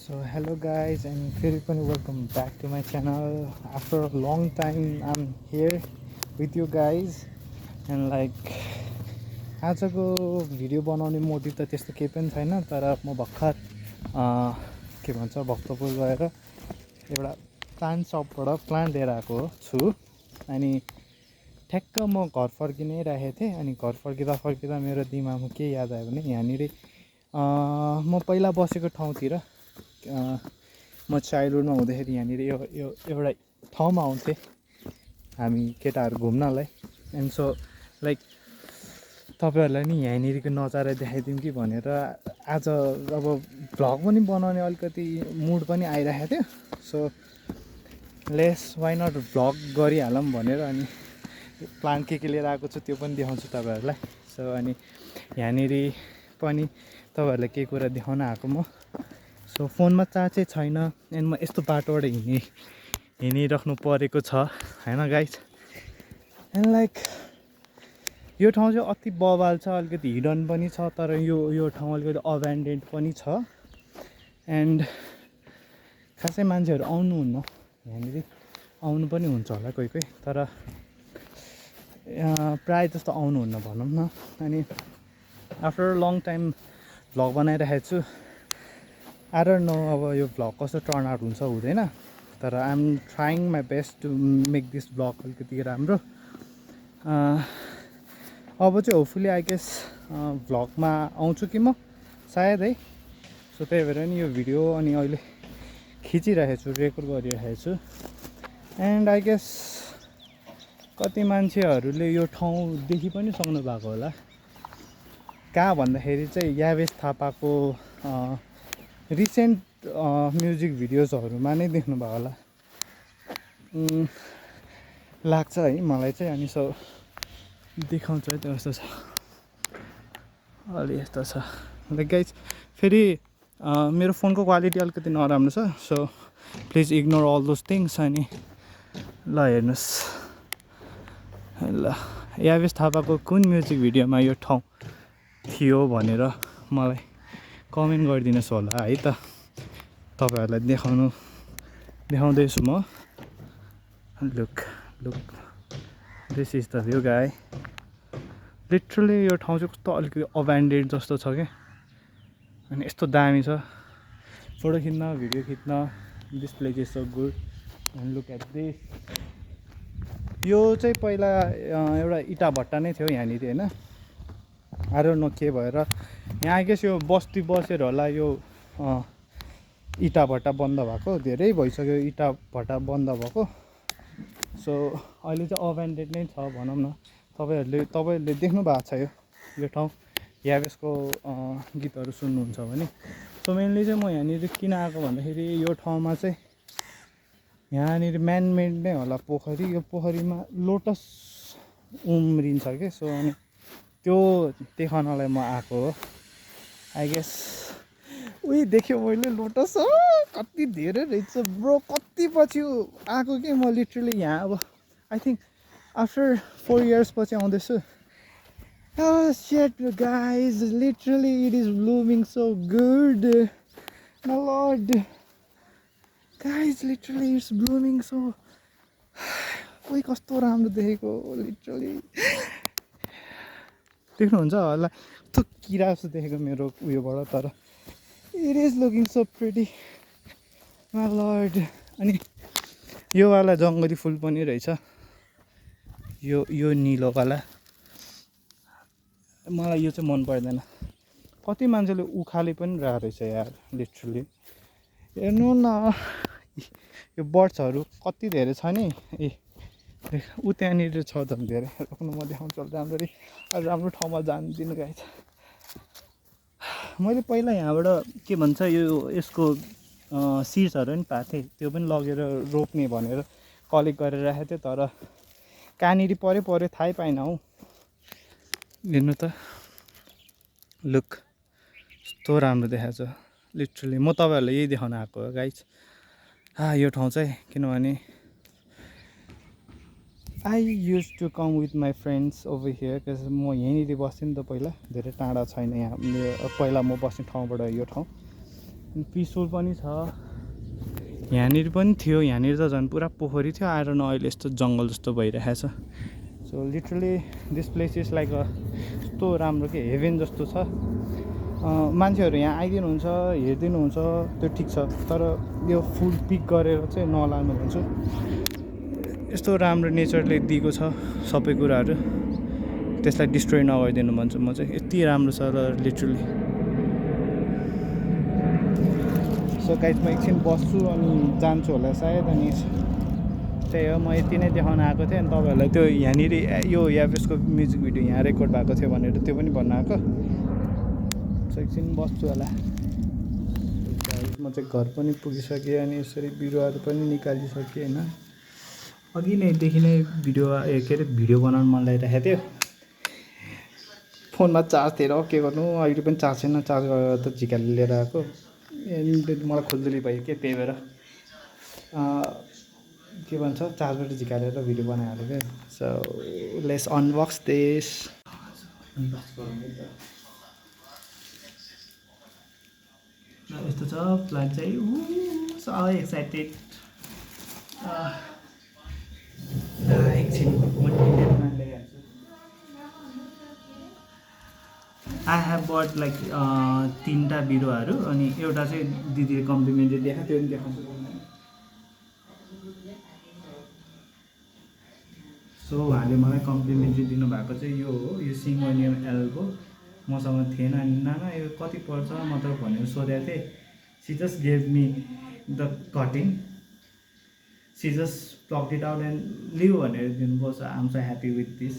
So hello guys and very welcome back to my channel. After a long time I'm here with you guys and आजको video बनाउने motive त त्यस्तो केही पनि छैन तर म भर्खर के भन्छ भक्तपुर गएर एउटा प्लान्ट सपबाट प्लान्ट लिएर आएको छु अनि ठ्याक्क म घर फर्किनै राखेको थिएँ अनि घर फर्किँदा मेरो दिमागमा के याद आयो भने यहाँनिर म पहिला बसेको ठाउँतिर म चाइल्डहुडमा हुँदाखेरि यहाँनिर यो एउटा ठाउँमा आउँथेँ हामी केटाहरू घुम्नलाई एन्ड सो तपाईहरुलाई नि यहाँनिरको नजारा देखाइदिउँ कि भनेर आज अब भ्लग पनि बनाउने अलिकति मुड पनि आइरहेको थियो so let's why not vlog गरिहालौँ भनेर अनि प्लान्ट के लिएर आएको छु त्यो पनि देखाउँछु तपाईहरुलाई सो अनि यहाँनिर पनि तपाईहरुलाई केही कुरा देखाउन आएको म सो फोनमा चार्ज चाहिँ छैन एन्ड म यस्तो बाटोबाट हिँडिराख्नु परेको छ हैन गाइज एन्ड यो ठाउँ चाहिँ अति बवाल छ अलिकति हिडन पनि छ तर यो ठाउँ अलिकति अब्यान्डेन्ड पनि छ एन्ड खासै मान्छेहरू आउनुहुन्न यहाँनिर आउनु पनि हुन्छ होला कोही तर प्राय जस्तो आउनुहुन्न भनौँ न अनि आफ्टर लङ टाइम भ्लग बनाइरहेको छु आई डोन्ट नो अब यो भ्लग कस्तो टर्न आउट हुन्छ हुँदैन तर I am trying my best to make this vlog अलिकति राम्रो अब चाहिँ होपफुली आई गेस भ्लगमा आउँछु कि म सायद है सो त्यही भएर नि यो भिडियो अनि अहिले खिचिरहेको छु रेकर्ड गरिरहेको छु एन्ड आई गेस कति मान्छेहरूले यो ठाउँ देखि पनि सक्नु भएको होला कहाँ भन्दाखेरि चाहिँ यावेश थापाको रिसेन्ट म्युजिक भिडियोजहरूमा नै देख्नुभयो होला लाग्छ है मलाई चाहिँ अनि सो देखाउँछ है त्यो यस्तो छ अलि यस्तो छ गाइज फेरि मेरो फोनको क्वालिटी अलिकति नराम्रो छ so please ignore all those things अनि ल हेर्नुहोस् ल यावेश थापाको कुन म्युजिक भिडियोमा यो ठाउँ थियो भनेर मलाई कमेन्ट गरिदिनुहोस् होला है त तपाईहरुलाई देखाउँदैछु म look this is the view गाई लिटरली यो ठाउँ चाहिँ कस्तो अलिकति अब्यान्डेड जस्तो छ क्या अनि यस्तो दामी छ फोटो खिच्न भिडियो खिच्न this place is so good and look at this यो चाहिँ पहिला एउटा इटा भट्टा नै थियो यहाँनिर होइन आई डोन्ट नो के भएर यहाँ आई गेस यो बस्ती बसेर होला यो इटा भट्टा बन्द भएको धेरै भइसक्यो इटा भट्टा बन्द भएको सो अहिले चाहिँ अब्यान्डेड नै छ भनौँ न तपाईहरुले देख्नु भएको छ यो ठाउँ यावेशको गीतहरू सुन्नुहुन्छ भने सो मेनली चाहिँ म यहाँनिर किन आएको भन्दाखेरि यो ठाउँमा चाहिँ यहाँनिर म्यानमेड नै होला पोखरी यो पोखरीमा लोटस उम्रिन्छ कि सो अनि त्यो देखाउनलाई म आएको हो आई गेस उही देख्यो मैले लोटस कति धेरै रहेछ ब्रो कति पछि आएको कि म लिटरली यहाँ अब आई थिङ्क आफ्टर 4 years पछि आउँदैछु shit guys literally it is blooming so good my lord guys literally it's blooming so कोही कस्तो राम्रो देखेको लिटरली देख्नुहुन्छ होला कस्तो किरा जस्तो देखेको मेरो उयोबाट तर it is looking so pretty my lord अनि यो वाला जङ्गली फुल पनि रहेछ यो निलोवाला मलाई यो चाहिँ मन पर्दैन कति मान्छेले उखाले पनि रहेको रहेछ यार लिटरली हेर्नु न यो बर्ड्सहरू कति धेरै छ नि ए ऊ त्यहाँनिर छ झन् धेरै रोक्नु म देखाउँछु राम्ररी राम्रो ठाउँमा जान्दिनँ गाइस मैले पहिला यहाँबाट के भन्छ यसको सिड्सहरू पनि पाएको थिएँ त्यो पनि लगेर रोप्ने भनेर कलेक्ट गरेर राखेको थिएँ तर कहाँनिर पऱ्यो थाहै पाइनँ हौ हेर्नु त लुक यस्तो राम्रो देखाएको छ लिटरली म तपाईहरुलाई यही देखाउन आएको हो गाइज यो ठाउँ चाहिँ किनभने I use to come with my friends over here because म यहीँनिर बस्थेँ नि त पहिला धेरै टाढा छैन यहाँ पहिला म बस्ने ठाउँबाट यो ठाउँ पिसफुल पनि छ। यहाँनिर पनि थियो, यहाँनिर त झन् पुरा पोखरी थियो, आएर न अहिले यस्तो जङ्गल जस्तो भइरहेको छ। So literally this place is like यस्तो राम्रो के हेभेन जस्तो छ। मान्छेहरू यहाँ आइदिनुहुन्छ, हेरिदिनुहुन्छ, त्यो ठिक छ, तर यो फुल पिक गरेर चाहिँ नलानु भन्छु। यस्तो राम्रो नेचरले दिएको छ सबै कुराहरू, त्यसलाई डिस्ट्रोय नगरिदिनु भन्छु म चाहिँ। यति राम्रो छ र लिटरली। सो गाइस म एकछिन बस्छु अनि जान्छु होला सायद। अनि त्यही हो, म यति नै देखाउन आएको थिएँ। अनि तपाईँहरूलाई त्यो यहाँनिर यो यावेसको म्युजिक भिडियो यहाँ रेकर्ड भएको थियो भनेर त्यो पनि भन्न आएको। सो एकछिन बस्छु होला। म चाहिँ घर पनि पुगिसकेँ अनि यसरी बिरुवाहरू पनि निकालिसकेँ होइन। अघि नैदेखि नै भिडियो बनाउनु मन लागिरहेको थियो। फोनमा चार्ज थिएन, के गर्नु, अहिले पनि चार्ज छैन। चार्ज गरेर त झिकाले लिएर आएको। मलाई खुल्दुली भयो के, त्यही भएर के भन्छ चार्जबाट झिकालेर भिडियो बनाइहाल्यो क्या। So let's unbox this. यस्तो छ प्लान्ट चाहिँ। So excited. एकछिन आई हेभ बट लाइक 3टा बिरुवाहरू। अनि एउटा चाहिँ दिदीले कम्प्लिमेन्टरी देखाएको, त्यो पनि देखाउँछु। सो उहाँले मलाई कम्प्लिमेन्टरी दिनुभएको चाहिँ यो हो, यो सिङ्गोनियम एल्बो। मसँग थिएन। अनि नाना यो कति पर्छ मतलब भनेर सोधेको थिएँ। She just gave me the cutting, she just plucked it out and leave भनेर दिनुभयो। So I am so happy with this.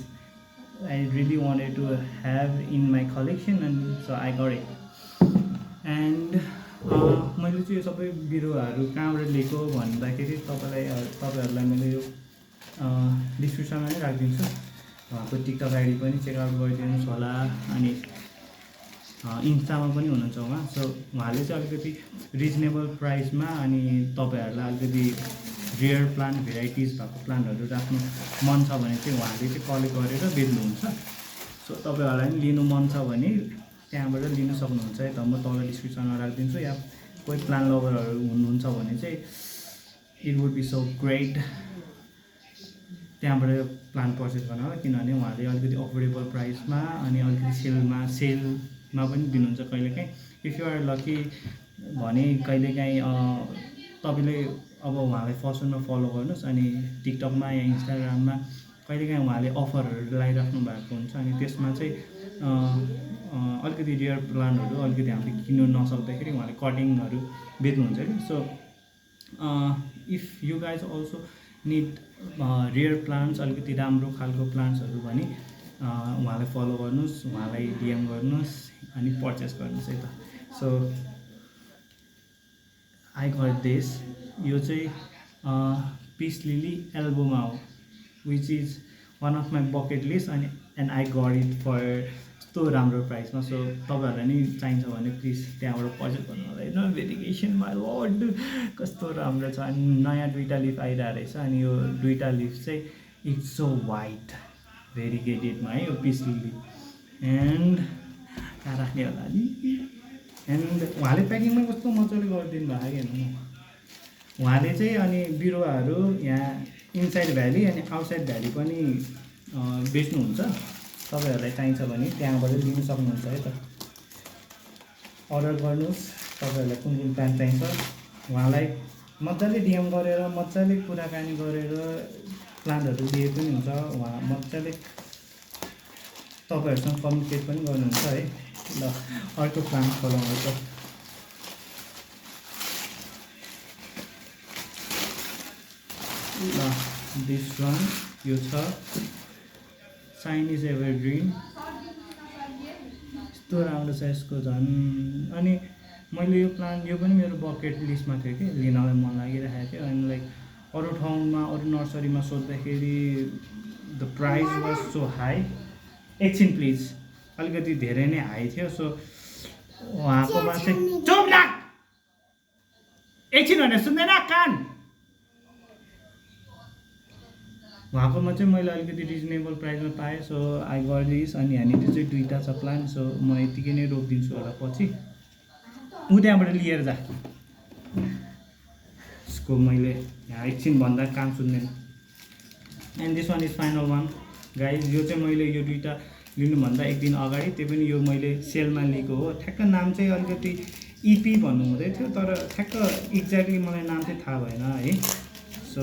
I really wanted to have in my collection and so I got it. And मैले चाहिँ यो सबै बिरुवाहरू कहाँबाट लिएको भन्दाखेरि तपाईँहरूलाई मैले यो डिस्क्रिप्सनमा नै राखिदिन्छु। उहाँको टिकटक आइडी पनि चेकआउट गरिदिनुहोस् होला। अनि इन्स्टामा पनि हुनुहुन्छ उहाँ। सो उहाँले चाहिँ अलिकति रिजनेबल प्राइसमा अनि तपाईँहरूलाई अलिकति रेयर प्लान्ट भेराइटिज भएको प्लान्टहरू राख्नु मन छ भने चाहिँ उहाँले चाहिँ कलेक्ट गरेर बेच्नुहुन्छ। सो तपाईँहरूलाई पनि लिनु मन छ भने त्यहाँबाट लिनु सक्नुहुन्छ है त। म तल डिस्क्रिप्सनमा राखिदिन्छु। या कोही प्लान्ट लभरहरू हुनुहुन्छ भने चाहिँ it would be so great त्यहाँबाट प्लान्ट पर्चेस गर्न, किनभने उहाँले अलिकति अफोर्डेबल प्राइसमा अनि अलिकति सेलमा पनि दिनुहुन्छ कहिलेकाहीँ। इफ यु आर लकी भने कहिलेकाहीँ तपाईँले अब उहाँलाई फर्स्टमा फलो गर्नुहोस्। अनि टिकटकमा या इन्स्टाग्राममा कहिलेकाहीँ उहाँले अफरहरू लगाइराख्नु भएको हुन्छ। अनि त्यसमा चाहिँ अलिकति रेयर प्लान्टहरू अलिकति हामीले किन्नु नसक्दाखेरि उहाँले कटिङहरू बेच्नुहुन्छ कि। So if you guys also need rare plants, अलिकति राम्रो खालको प्लान्ट्सहरू भने उहाँलाई फलो गर्नुहोस्, उहाँलाई डिएम गर्नुहोस् अनि पर्चेस गर्नुहोस् है त। So I got this. यो चाहिँ पिस लिली एल्बोमा हो, which is one of my bucket list. अनि and I got it for यस्तो राम्रो प्राइसमा। सो तपाईँहरूलाई नि चाहिन्छ भने प्लिज त्यहाँबाट पर्चेस गर्नु होला होइन। भेरिगेसन माई लर्ड कस्तो राम्रो छ। अनि नयाँ 2टा लिफ आइरहेको रहेछ। अनि यो 2टा लिफ चाहिँ इट्स सो वाइट भेरिगेटेडमा है यो पिस लिली। एन्ड कहाँ राख्ने होला नि। एन्ड उहाँले प्याकिङमा कस्तो मजाले गरिदिनु भएको हेर्नु न उहाँले चाहिँ। अनि बिरुवाहरू यहाँ इनसाइड भ्याली अनि आउटसाइड भ्याली पनि बेच्नुहुन्छ। तपाईँहरूलाई चाहिन्छ भने त्यहाँबाट लिनु सक्नुहुन्छ है त। अर्डर गर्नुहोस् तपाईँहरूलाई कुन कुन प्लान्ट चाहिन्छ। उहाँलाई मजाले डिएम गरेर मजाले कुराकानी गरेर प्लान्टहरू दिए पनि हुन्छ। उहाँ मजाले तपाईँहरूसँग कम्युनिकेट पनि गर्नुहुन्छ है। ल अर्को प्लान्ट खोलाउँछ। ल दिस वान यो छ चाइनिज एभरग्रिन। यस्तो राम्रो छ यसको झन्। अनि मैले यो प्लान्ट यो पनि मेरो बकेट लिस्टमा थियो कि, लिनलाई मन लागिरहेको थियो। अनि लाइक अरू ठाउँमा अरू नर्सरीमा सोद्धाखेरि the price was so high. एकछिन प्लिज, अलिकति धेरै नै हाई थियो। सो उहाँकोमा चाहिँ चुप लाग एकछिन भनेर सुन्दैन कान। उहाँकोमा चाहिँ मैले अलिकति रिजनेबल प्राइसमा पाएँ। So I got this. अनि यहाँनिर चाहिँ 2टा छ प्लान्ट। सो म यतिकै नै रोकिदिन्छु होला पछि। ऊ त्यहाँबाट लिएर जा। यसको मैले यहाँ एकछिन भन्दा काम सुन्दैन। And this one is final one guys. यो चाहिँ मैले यो दुइटा लिनुभन्दा एक दिन अगाडि, त्यो पनि यो मैले सेलमा लिएको हो। ठ्याक्क नाम चाहिँ अलिकति इपी भन्नु हुँदै थियो, तर ठ्याक्क एक्ज्याक्टली मलाई नाम चाहिँ थाहा भएन है। सो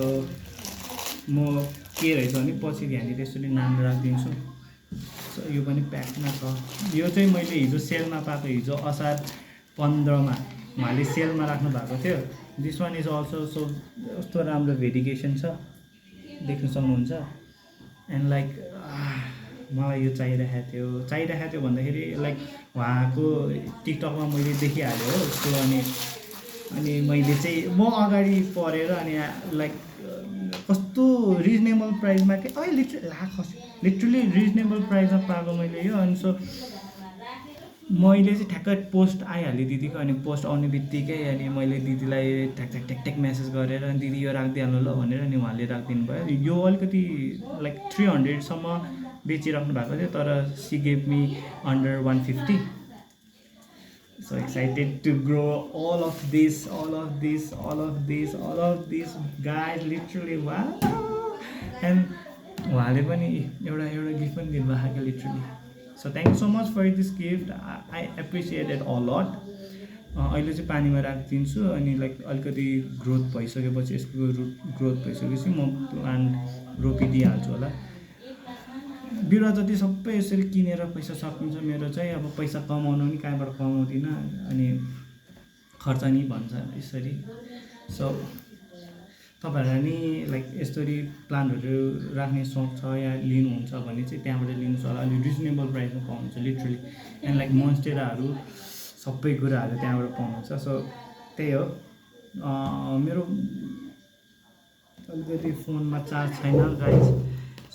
म के रहेछ भने पछि यहाँनिर यसरी नाम राखिदिन्छु। सो यो पनि प्याकमा छ। यो चाहिँ मैले हिजो सेलमा पाएको, हिजो असार 15मा उहाँले सेलमा राख्नु भएको थियो। This one is also so कस्तो राम्रो भेरिगेसन छ, देख्न सक्नुहुन्छ। एन्ड लाइक मलाई यो चाहिरहेको थियो भन्दाखेरि लाइक उहाँको टिकटकमा मैले देखिहालेँ हो उसको। अनि मैले चाहिँ म अगाडि परेर अनि लाइक कस्तो रिजनेबल प्राइसमा के लिटरली रिजनेबल प्राइसमा पाएको मैले यो। अनि सो मैले चाहिँ ठ्याक्क पोस्ट आइहालेँ दिदीको। अनि पोस्ट आउने बित्तिकै अनि मैले दिदीलाई ठ्याक मेसेज गरेर अनि दिदी यो राखिदिइहाल्नु ल भनेर अनि उहाँले राखिदिनु भयो। यो अलिकति लाइक 300सम्म बेचिराख्नु भएको थियो, तर she gave me under 150। So excited to grow all of this guys, literally wow. And उहाँले पनि एउटा गिफ्ट पनि दिनुभएको थियो literally. So thank you so much for this gift, I appreciate it a lot. अहिले चाहिँ पानीमा राखिदिन्छु अनि लाइक अलिकति ग्रोथ भइसकेपछि, यसको ग्रोथ भइसकेपछि म प्लान्ट रोपिदिइहाल्छु होला। बिरुवा जति सबै यसरी किनेर पैसा सकिन्छ मेरो चाहिँ। अब पैसा कमाउनु नि कहाँबाट कमाउँदिनँ, अनि खर्च नि भन्छ यसरी। सो तपाईँहरूलाई नि लाइक यसरी प्लान्टहरू राख्ने सोच छ या लिनुहुन्छ भने चाहिँ त्यहाँबाट लिनुहोस् होला। अलि रिजनेबल प्राइसमा पाउनुहुन्छ लिटरली। एन्ड लाइक मोन्स्टेराहरू सबै कुराहरू त्यहाँबाट पाउनुहुन्छ। सो त्यही हो। मेरो अलिकति फोनमा चार्ज छैन गाइज।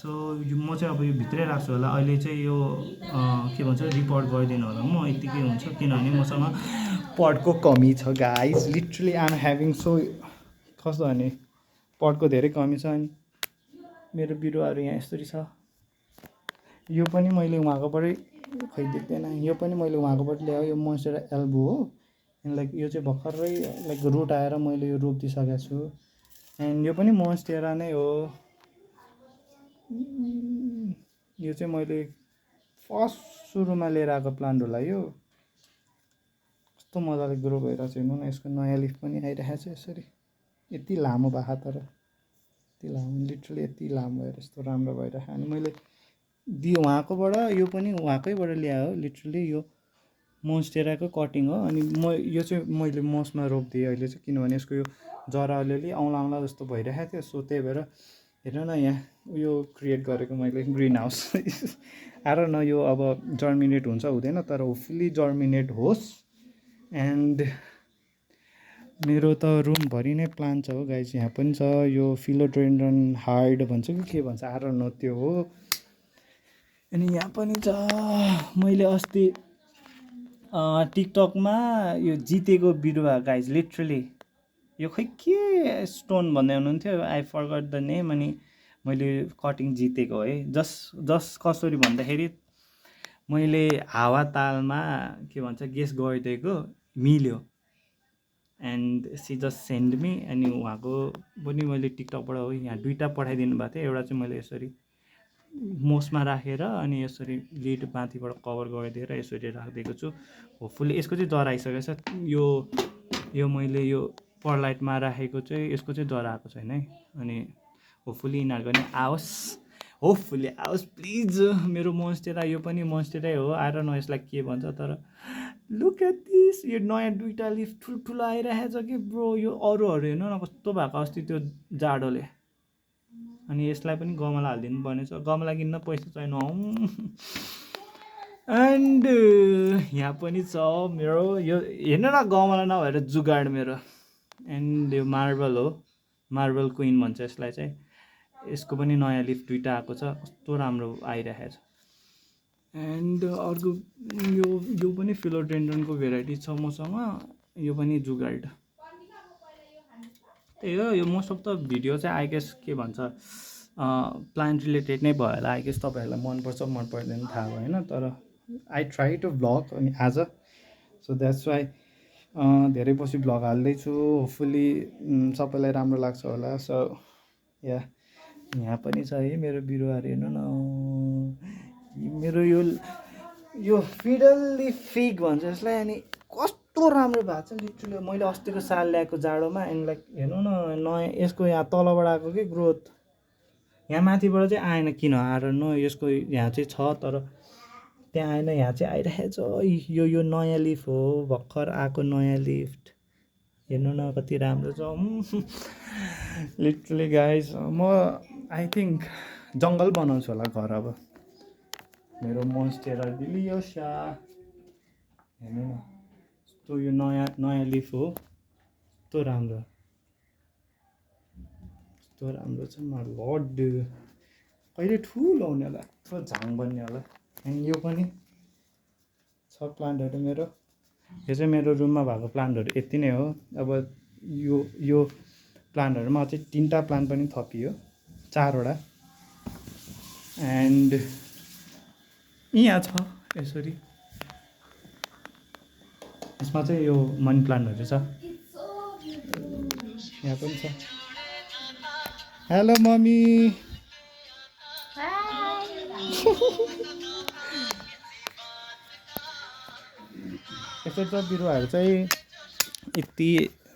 सो म चाहिँ अब यो भित्रै राख्छु होला। अहिले चाहिँ यो के भन्छ रिपोर्ट गरिदिनु होला म यतिकै हुन्छ, किनभने मसँग पटको कमी छ guys. Literally I am having so कस्तो भने पटको धेरै कमी छ। अनि मेरो बिरुवाहरू यहाँ यसरी छ। यो पनि मैले उहाँकोबाटै खै देख्दैन, यो पनि मैले उहाँकोबाट ल्याएँ। यो मोन्स्टेरा एल्बो हो। एन्ड लाइक यो चाहिँ भर्खरै लाइक रुट आएर मैले यो रोपिदिइसकेको छु। एन्ड यो पनि मोन्स्टेरा नै हो। यो चाहिँ मैले फर्स्ट सुरुमा लिएर आएको प्लान्ट होला। यो कस्तो मजाले ग्रो भइरहेको छ हेर्नु न। यसको नयाँ लिफ पनि आइरहेको छ यसरी। यति लामो भएको तर यति लामो, लिटरली यति लामो भएर यस्तो राम्रो भइरहेको। अनि मैले उहाँकोबाट यो पनि उहाँकैबाट ल्याएँ हो। लिटरली यो मोन्स्टेराको कटिङ हो। अनि यो चाहिँ मैले मसमा रोपिदिएँ अहिले चाहिँ, किनभने यसको यो जरा अलिअलि औँला जस्तो भइरहेको थियो। सो त्यही भएर हेर्नु न यहाँ उयो क्रिएट गरेको मैले ग्रिन हाउस। आएर न यो अब जर्मिनेट हुन्छ हुँदैन, तर होपफुल्ली जर्मिनेट होस्। एन्ड मेरो त रुमभरि नै प्लान्ट छ हो गाइज। यहाँ पनि छ यो फिलोडेन्ड्रन हार्ड भन्छ कि के भन्छ, आएर न त्यो हो। अनि यहाँ पनि छ। मैले अस्ति टिकटकमा यो जितेको बिरुवा गाइज, लिटरली यो खै के स्टोन भन्दै हुनुहुन्थ्यो, आई फरगट द नेम। अनि मैले कटिङ जितेको है। जस कसरी भन्दाखेरि मैले हावा तालमा के भन्छ गेस गरिदिएको, मिल्यो। And she just send me. अनि उहाँको पनि मैले टिकटकबाट हो यहाँ दुईवटा पठाइदिनु भएको थियो। एउटा चाहिँ मैले यसरी मोसमा राखेर अनि यसरी लिड माथिबाट कभर गरिदिएर यसरी राखिदिएको छु। होपफुल्ली यसको चाहिँ जरा आइसकेको छ। यो मैले यो परलाइटमा राखेको चाहिँ यसको चाहिँ जरा आएको छैन है। अनि होपफुल्ली यिनीहरूको नि आओस्, होपफुल्ली आओस् प्लिज। मेरो मोन्स्टेरा यो पनि मोन्स्टेरै हो। आएर न यसलाई के भन्छ, तर लुक एट दिस। यो नयाँ दुईवटा लिफ ठुल्ठुलो आइरहेको छ कि ब्रो। यो अरूहरू हेर्नु न कस्तो भएको अस्ति त्यो जाडोले। अनि यसलाई पनि गमला हालिदिनु पर्ने छ। गमला किन्न पैसा छैन हौ। एन्ड यहाँ पनि छ मेरो यो हेर्नु न, गमला नभएर जुगाड मेरो। एन्ड यो मार्बल हो, मार्बल क्विन भन्छ यसलाई चाहिँ। यसको पनि नयाँ लिफ दुईवटा आएको छ, कस्तो राम्रो आइरहेको छ। एन्ड अर्को यो पनि फिलोडेन्ड्रनको भेराइटी छ मसँग। यो पनि जुगाड। त्यही हो। यो मोस्ट अफ द भिडियो चाहिँ आई गेस के भन्छ प्लान्ट रिलेटेड नै भयो होला आई गेस। तपाईँहरूलाई मनपर्छ मन पर्दैन थाहा भएन, तर आई ट्राई टु भ्लग अनि आज। सो द्याट्स वाइ धेरै पछि भ्लग हाल्दैछु होपफुली सबैलाई राम्रो लाग्छ होला सो यहाँ पनि छ है मेरो बिरुवाहरू हेर्नु न मेरो यो फिडल्ली फिग भन्छ यसलाई अनि कस्तो राम्रो भएको छ लिटरली मैले अस्तिको साल ल्याएको जाडोमा एन्ड लाइक हेर्नु न नयाँ यसको यहाँ तलबाट आएको कि ग्रोथ यहाँ माथिबाट चाहिँ आएन किन आएर न यसको यहाँ चाहिँ छ तर त्यहाँ आएन यहाँ चाहिँ आइरहेको छ यो नयाँ लिफ हो भर्खर आएको नयाँ लिफ हेर्नु न कति राम्रो छ लिटरली गाइस म आई थिङ्क जङ्गल बनाउँछु होला घर अब मेरो मोन्स्टेरा डिलियोसा हेर्नु न यस्तो यो नयाँ लिफ हो यस्तो राम्रो छ म लड कहिले ठुलो हुने होला यत्रो झाङ बन्ने होला अनि यो पनि छ प्लान्टहरू मेरो यो चाहिँ मेरो रुममा भएको प्लान्टहरू यति नै हो अब यो प्लान्टहरूमा अझै 3टा प्लान्ट पनि थपियो 4वटा एन्ड यहाँ छ यसरी यसमा चाहिँ यो मनी प्लान्टहरू छ यहाँ पनि छ हेलो मम्मी यसरी त बिरुवाहरू चाहिँ यति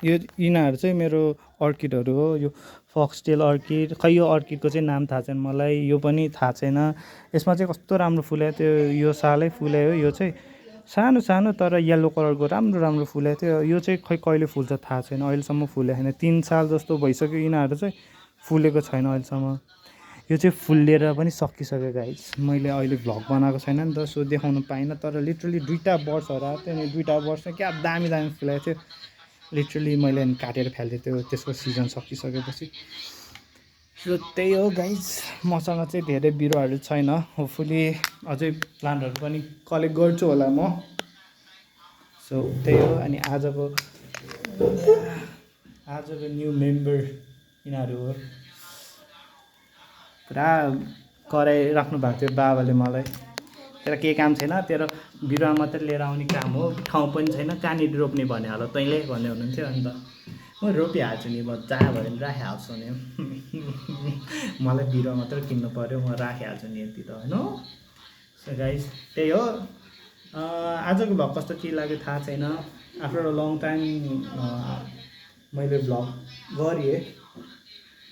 यिनीहरू चाहिँ मेरो अर्किडहरू हो यो फक्सटेल अर्किड खै यो अर्किडको चाहिँ नाम थाहा छैन मलाई यो पनि थाहा छैन यसमा चाहिँ कस्तो राम्रो फुल्यो त्यो यो सालै फुल्यो यो चाहिँ सानो सानो तर येल्लो कलरको राम्रो फुलेको थियो यो चाहिँ खै कहिले फुल्छ थाहा छैन अहिलेसम्म फुलेको छैन 3 साल जस्तो भइसक्यो यिनीहरू चाहिँ फुलेको छैन अहिलेसम्म यो चाहिँ फुल्लिएर पनि सकिसक्यो गाइस मैले अहिले भ्लग बनाएको छैन नि त सो देखाउनु पाइनँ तर लिटरली 2टा बर्ड्सहरू आएको थियो अनि 2टा बर्ड्समा क्या दामी फुलेको थियो लिटरली मैले काटेर फालिदिएको थियो त्यसको सिजन सकिसकेपछि सो त्यही हो गाइस मसँग चाहिँ धेरै बिरुवाहरू छैन होपफुली अझै प्लान्टहरू पनि कलेक्ट गर्छु होला म सो त्यही हो अनि आजको न्यू मेम्बर यिनीहरू हो पुरा कराइराख्नु भएको थियो बाबाले मलाई तेरो केही काम छैन तेरो बिरुवा मात्रै लिएर आउने काम हो ठाउँ पनि छैन कहाँनिर रोप्ने भने होला तैँले भन्ने हुनुहुन्थ्यो अन्त म रोपिहाल्छु नि म जहाँ भयो भने राखिहाल्छु नि मलाई बिरुवा मात्रै किन्नु पऱ्यो म राखिहाल्छु नि यति त होइन सो गाइस त्यही हो आजको भ्लग कस्तो के लाग्यो थाहा छैन आफ्टर अ लङ टाइम मैले भ्लग गरेँ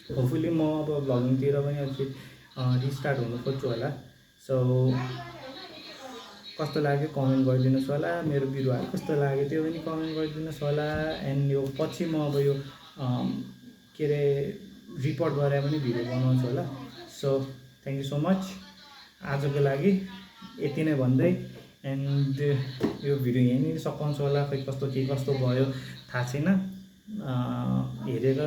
होपफुली म अब भ्लगिङतिर पनि अलिकति रिस्टार्ट हुनु खोज्छु होला सो कस्तो लाग्यो कमेन्ट गरिदिनुहोस् होला मेरो बिरुवाहरू कस्तो लाग्यो त्यो पनि कमेन्ट गरिदिनुहोस् होला एन्ड यो पछि म अब यो के अरे रिपोर्ट गरेर पनि भिडियो बनाउँछु होला so thank you so much आजको लागि यति नै भन्दै एन्ड यो भिडियो यहीँनिर सकाउँछु होला खै कस्तो भयो थाहा छैन हेरेर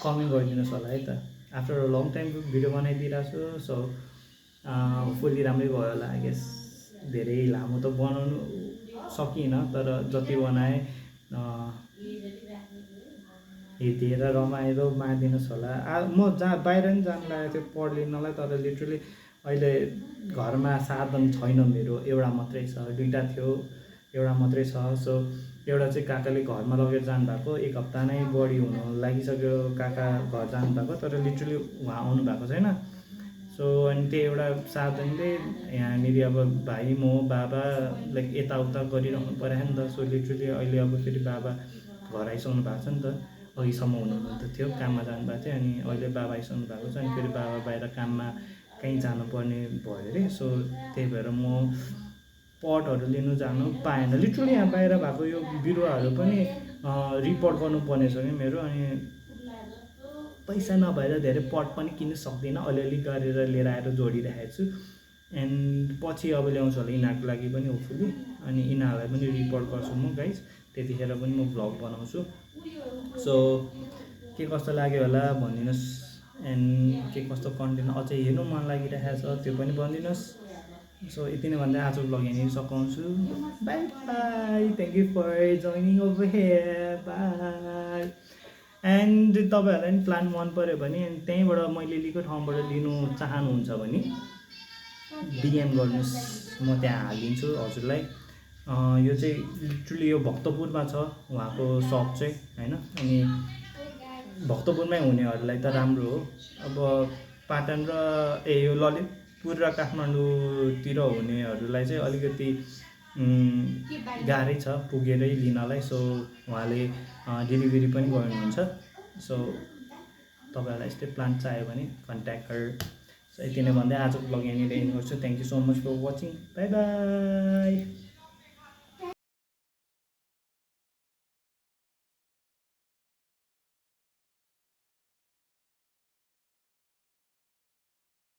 कमेन्ट गरिदिनुहोस् होला है त after a long time video बनाइदिइरहेको छु सो फुल्ली राम्रै भयो होला आई गेस धेरै लामो त बनाउनु सकिनँ तर जति बनाएँ हेरेर रमाइलो मानिदिनुहोस् होला म जहाँ बाहिर पनि जानु लागेको थियो पढ्लिनलाई तर लिटरली अहिले घरमा साधन छैन मेरो एउटा मात्रै छ 2टा थियो एउटा मात्रै छ सो एउटा चाहिँ काकाले घरमा लगेर जानुभएको 1 हप्ता नै बढी हुन लागिसक्यो काका घर जानुभएको तर लिटरली उहाँ आउनु भएको छैन सो अनि त्यो एउटा साधनले यहाँनिर अब भाइ म बाबा लाइक यताउता गरिरहनु पऱ्यो नि त सो लिटरली अहिले अब फेरि बाबा घर आइसक्नु भएको छ नि त अघिसम्म हुनुहुन्थ्यो थियो काममा जानुभएको थियो अनि अहिले बाबा आइसक्नु भएको छ अनि फेरि बाबा बाहिर काममा कहीँ जानुपर्ने भयो अरे सो त्यही भएर म पटहरू लिनु जानु पाएन लिटरली यहाँ बाहिर भएको यो बिरुवाहरू पनि रिपोर्ट गर्नुपर्ने छ कि मेरो अनि पैसा नभएर धेरै पट पनि किन्नु सक्दिनँ अलिअलि गरेर लिएर आएर जोडिरहेको छु एन्ड पछि अब ल्याउँछु होला यिनीहरूको लागि पनि होपफुली अनि यिनीहरूलाई पनि रिपोर्ट गर्छु म गाइस त्यतिखेर पनि म भ्लग बनाउँछु सो के कस्तो लाग्यो होला भनिदिनुहोस् एन्ड के कस्तो कन्टेन्ट अझै हेर्नु मन लागिरहेको छ त्यो पनि भनिदिनुहोस् सो यति नै भन्दै आज भ्लग यहाँनिर सघाउँछु bye bye thank you for joining over here bye and तपाईँहरूलाई पनि प्लान मन पऱ्यो भने त्यहीँबाट मैले लिएको ठाउँबाट लिनु चाहनुहुन्छ भने डिएम गर्नुहोस् म त्यहाँ हालिदिन्छु हजुरलाई यो चाहिँ लिटरली यो भक्तपुरमा छ उहाँको सप चाहिँ होइन। अनि भक्तपुरमै हुनेहरूलाई त राम्रो हो, अब पाटन र यो ललितपुर र काठमाडौँतिर हुनेहरूलाई चाहिँ अलिकति गाह्रै छ पुगेरै लिनलाई। सो उहाँले डेलिभरी पनि गर्नुहुन्छ। सो तपाईँहरूलाई यस्तै प्लान्ट चाहियो भने कन्ट्याक्ट हर। सो यति नै भन्दै आजको ब्लग यहाँनिर एन्ड गर्छु। Thank you so much for watching. Bye by.